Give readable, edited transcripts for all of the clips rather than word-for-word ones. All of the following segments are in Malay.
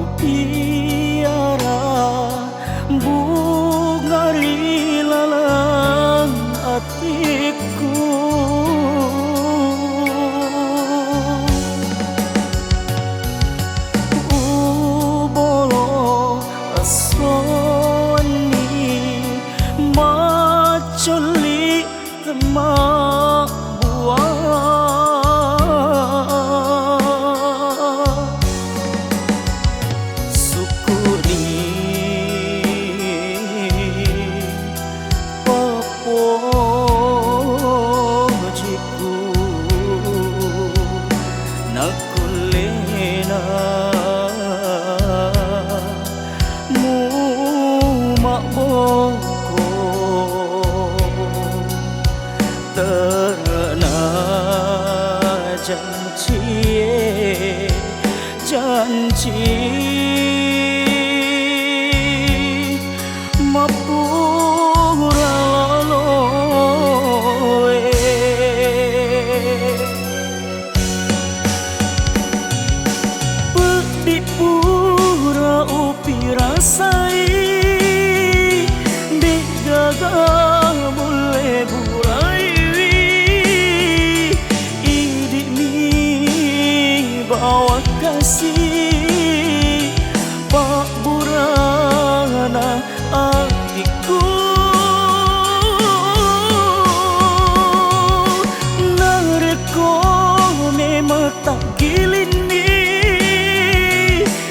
upiara bunga rilalang atiku. Ubolo asoni maculi temak buah sukuni papojiku nakulena mu makboko terna janji mapura loloe pedik pura upi rasai di gagal boleh burai idik mi bawa kasih Pak Burana adikku nareko memang tak gilini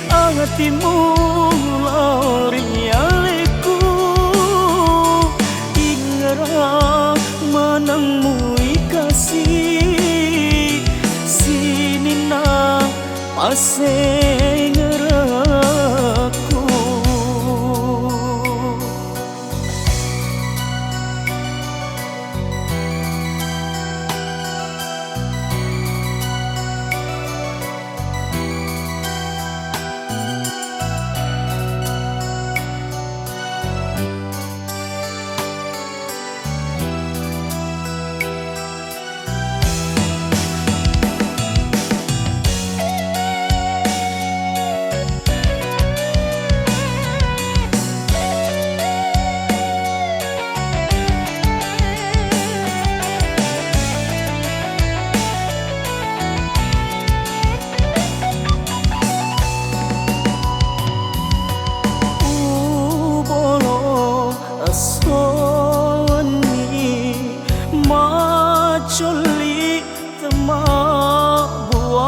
hatimu lari aleku ingara manangmu kasih sini na Asing ngeraku Culi temak buah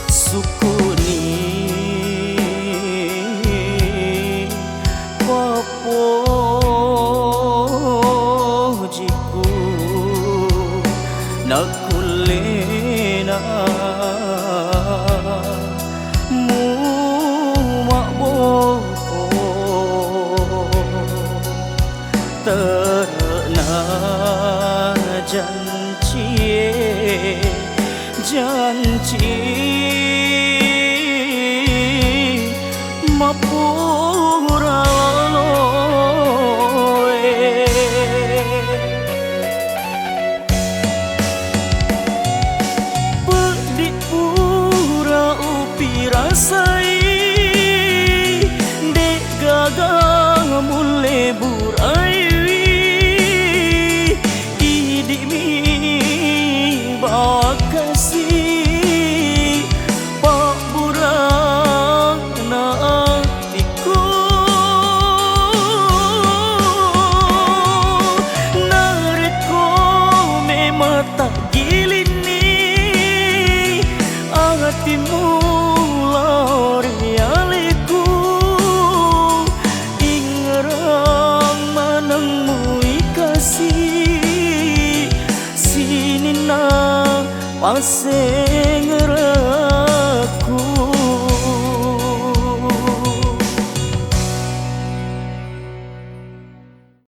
sukuni papojiku nakulena mu makboko terna janji mapura loloe pedik pura upi rasai dek gagal mulai burai kasih Pak Burana adikku nareko memang tak gilini hatimu lari aleku ingerang manangmu kasih sini na Asing